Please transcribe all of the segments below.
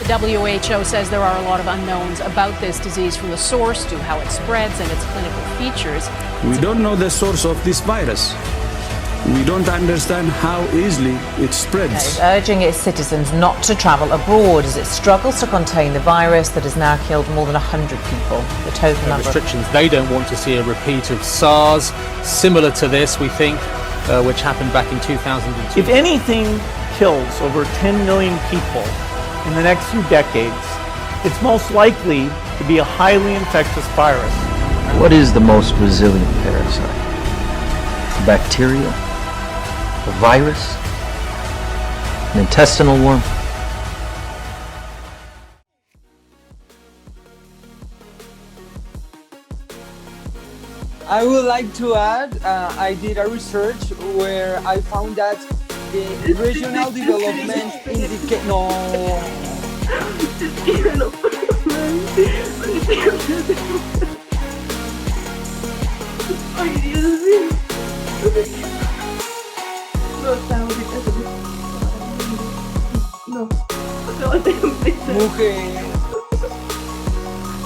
WHO says there are a lot of unknowns about this disease, from the source to how it spreads and its clinical features. We don't know the source of this virus. We don't understand how easily it spreads. It's urging its citizens not to travel abroad as it struggles to contain the virus that has now killed more than 100 people. The total number restrictions. They don't want to see a repeat of SARS, similar to this, we think, which happened back in 2002. If anything kills over 10 million people in the next few decades, it's most likely to be a highly infectious virus. What is the most resilient parasite? A bacteria? A virus? An intestinal worm? I would like to add, I did a research where I found that the regional development indicate Ay, Dios mío. No, está ahorita. No, acabas de empezar. Mujer.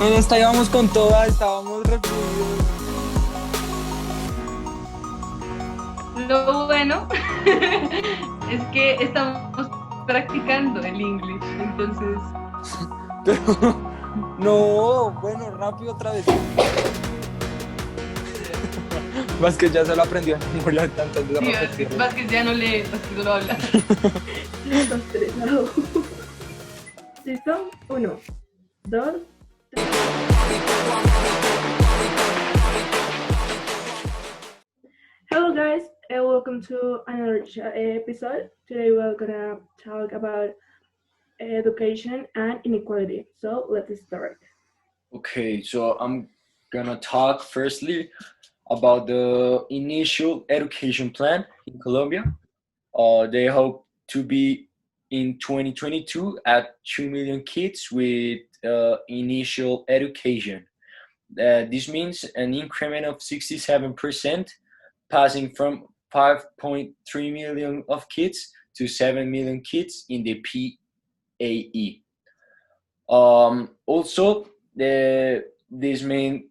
En esta íbamos con toda, estábamos refluidos. Lo bueno es que estamos practicando el English, entonces. Pero, no, bueno, rápido otra vez. Vázquez ya se lo aprendió de memoria tantas de repetirlo. Vázquez ya no lee, Vázquez solo habla. Listo, estresado. ¿Listo? 1, 2, 3. Hello guys, and welcome to another episode. Today we're gonna talk about education and inequality. So let's start. Okay, so I'm gonna talk firstly about the initial education plan in Colombia. They hope to be in 2022 at 2 million kids with initial education. This means an increment of 67%, passing from 5.3 million of kids to 7 million kids in the PAE. Also, this means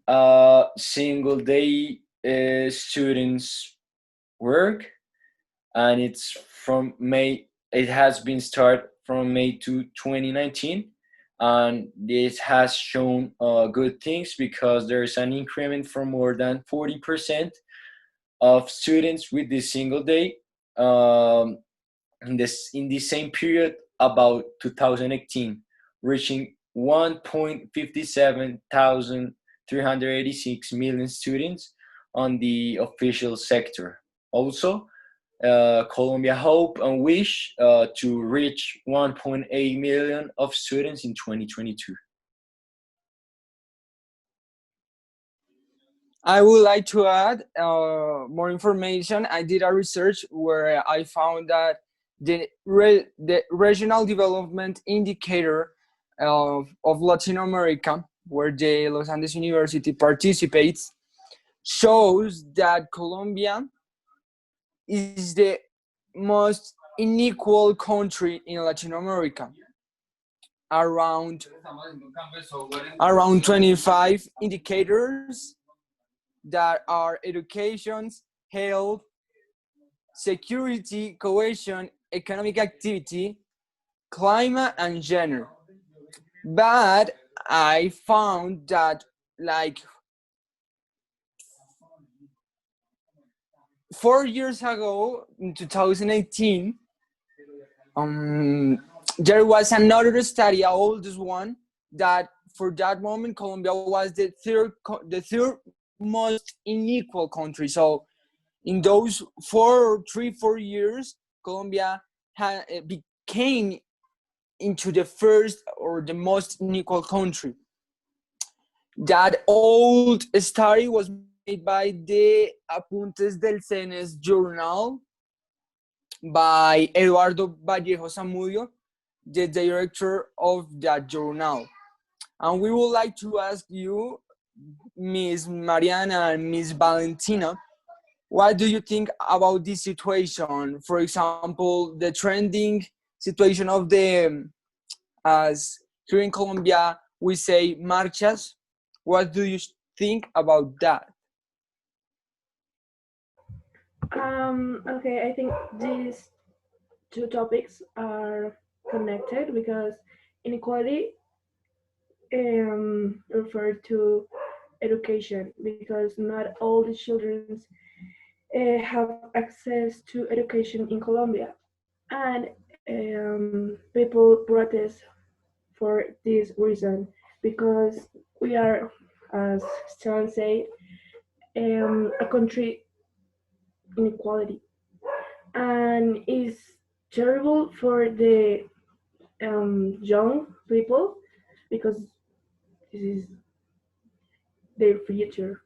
single day students work, and it's from May. It has been started from May to 2019, and this has shown good things because there's an increment from more than 40% of students with this single day in the same period about 2018, reaching 1.57,386 million students on the official sector. Also, Colombia hope and wish to reach 1.8 million of students in 2022. I would like to add more information. I did a research where I found that the regional development indicator of Latin America, where the Los Andes University participates, shows that Colombia is the most unequal country in Latin America. Around 25 indicators that are education, health, security, cohesion, economic activity, climate, and gender. But I found that like 4 years ago, in 2018, there was another study, an oldest one, that for that moment Colombia was the third most unequal country. So in those 4 years, Colombia became into the first or the most unequal country. That old study was made by the Apuntes del CENES journal by Eduardo Vallejo Zamudio, the director of that journal. And we would like to ask you, Ms. Mariana and Ms. Valentina, what do you think about this situation? For example, the trending situation of the, as here in Colombia we say marchas. What do you think about that? Okay, I think these two topics are connected because inequality refer to education because not all the children have access to education in Colombia, and people protest for this reason because we are, as Sean said, a country inequality, and it's terrible for the young people because this is their future.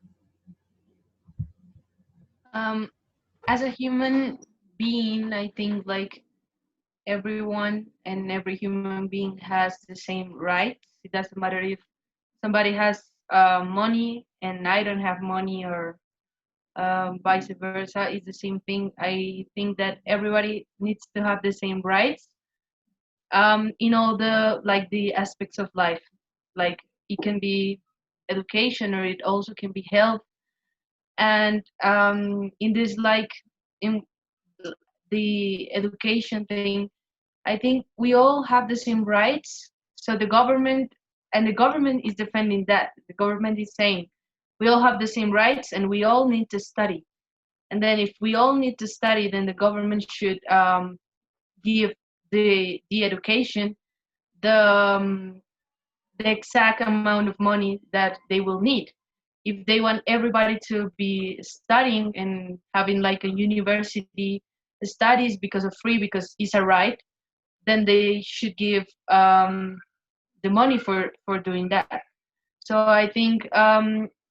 Um, as a human being, I think like everyone and every human being has the same rights. It doesn't matter if somebody has money and I don't have money, or vice versa. It's the same thing. I think that everybody needs to have the same rights in all the like the aspects of life. Like it can be education, or it also can be health. And in this like in the education thing, I think we all have the same rights. So the government is defending that. The government is saying we all have the same rights and we all need to study. And then if we all need to study, then the government should give the education the the exact amount of money that they will need. If they want everybody to be studying and having like a university studies because of free, because it's a right, then they should give the money for doing that. So I think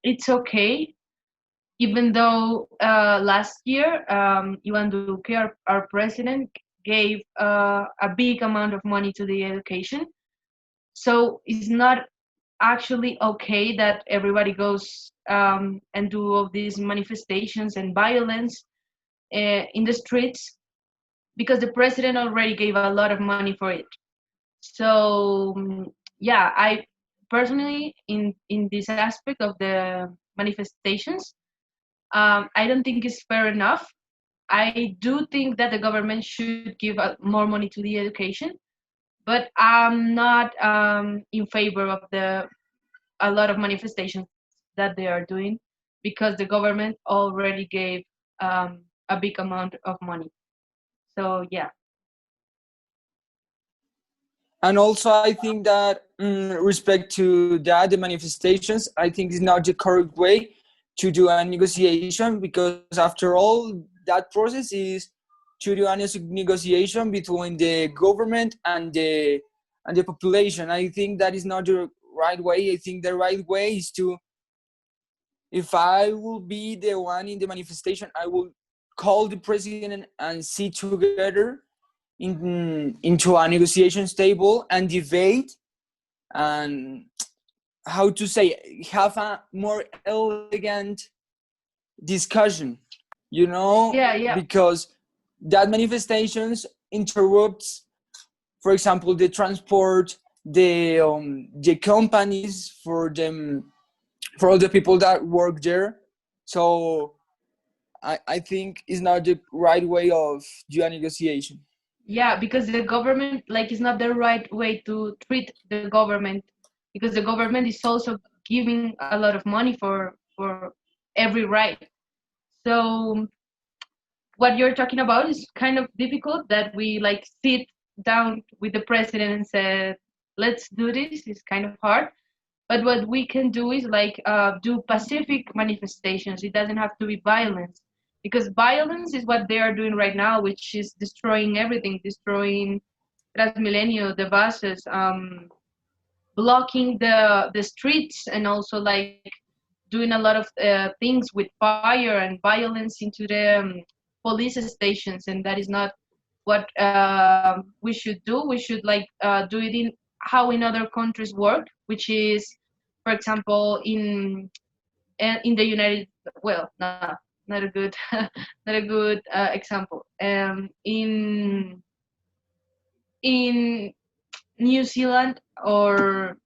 it's okay, even though last year Ivan Duque, our president, gave a big amount of money to the education. So it's not actually okay that everybody goes and do all these manifestations and violence in the streets, because the president already gave a lot of money for it. So yeah, I personally, in this aspect of the manifestations, I don't think it's fair enough. I do think that the government should give more money to the education, but I'm not in favor of the a lot of manifestations that they are doing, because the government already gave a big amount of money. So yeah. And also I think that respect to that, the manifestations, I think is not the correct way to do a negotiation, because after all that process is to do a negotiation between the government and the population. I think that is not the right way. I think the right way is to, if I will be the one in the manifestation, I will call the president and sit together into a negotiations table and debate, and how to say, have a more elegant discussion, Yeah, yeah. because that manifestations interrupts, for example, the transport, the companies for them, for all the people that work there. So I think it's not the right way of do a negotiation. Yeah, because the government, like, is not the right way to treat the government, because the government is also giving a lot of money for every right. So what you're talking about is kind of difficult, that we like sit down with the president and said, let's do this. It's kind of hard. But what we can do is like do pacific manifestations. It doesn't have to be violence, because violence is what they are doing right now, which is destroying everything, destroying Transmilenio, the buses, blocking the streets, and also like doing a lot of things with fire and violence into the police stations, and that is not what we should do. We should like do it in how in other countries work, which is, for example, in the United, well, no, not a good not a good example. In New Zealand or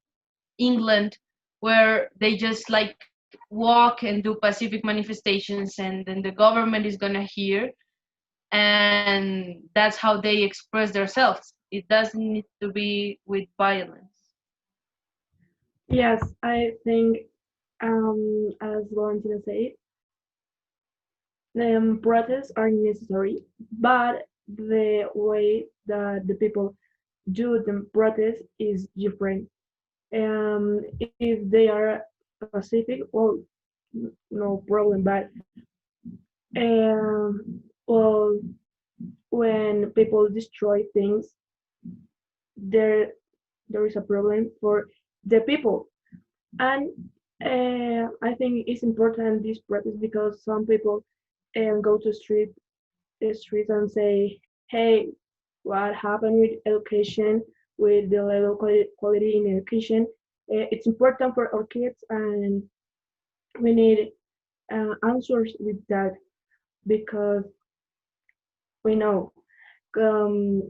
England, where they just like walk and do pacific manifestations, and then the government is gonna hear, and that's how they express themselves. It doesn't need to be with violence. Yes, I think, as Valentina said, protests are necessary, but the way that the people do the protest is different. If they are Pacific, well, no problem. But well, when people destroy things, there there is a problem for the people. And I think it's important this protest because some people go to the streets and say, "Hey, what happened with education, with the level quality in education? It's important for our kids, and we need answers with that because we know um,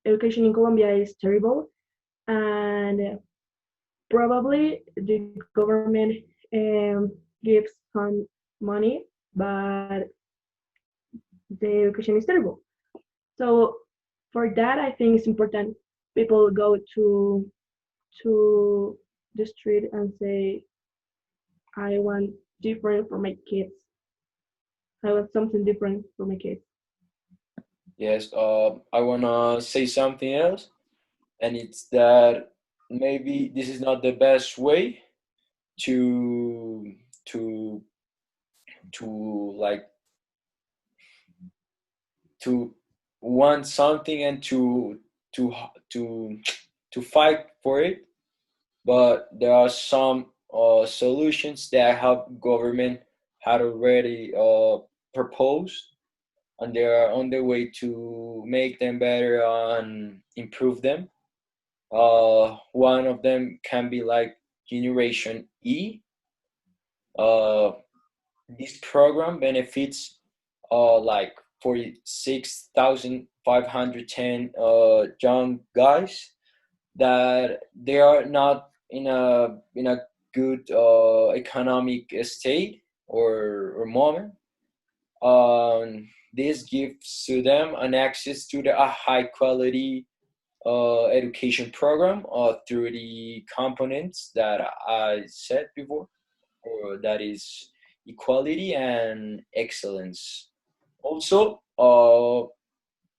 education in Colombia is terrible, and probably the government gives some money, but the education is terrible. So for that, I think it's important people go to the street and say, I want different for my kids. I want something different for my kids. Yes, I wanna say something else, and it's that maybe this is not the best way to to like to want something and to to to fight for it. But there are some solutions that have government had already proposed, and they are on their way to make them better and improve them. One of them can be like Generation E. Uh, this program benefits like 46,510 young guys that they are not in a good economic state or moment. This gives to them an access to a high quality education program through the components that I said before, or that is equality and excellence. Also,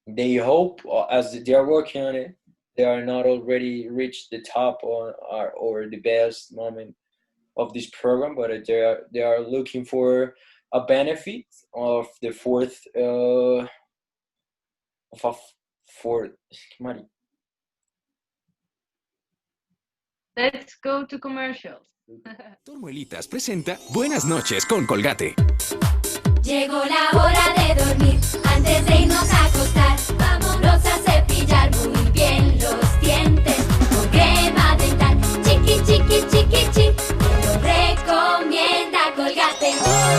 they hope as they are working on it, they are not already reached the top or the best moment of this program, but they are looking for a benefit of the fourth of a fourth. Let's go to commercials. Tormuelitas presenta Buenas noches con Colgate. Llegó la hora de dormir, antes de irnos a acostar, vámonos a cepillar muy bien los dientes con crema dental. Chiqui, chiqui, chiqui, chiqui, te lo recomienda Colgate.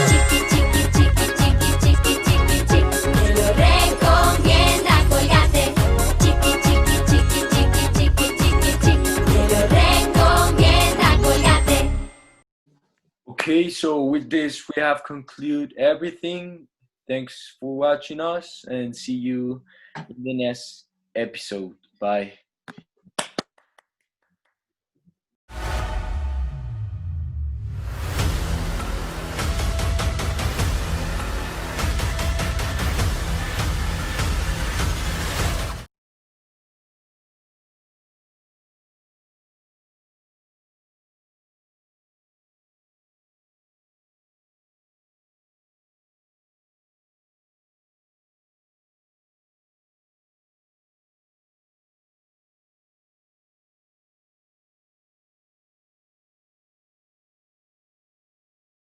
Chiqui, chiqui, chiqui, chiqui, chiqui, chiqui, chiqui, te lo recomienda Colgate. Chiqui, chiqui, chiqui, chiqui, chiqui, chiqui, chiqui, te lo recomienda Colgate. Okay, so with this, we have concluded everything. Thanks for watching us and see you in the next episode. Bye.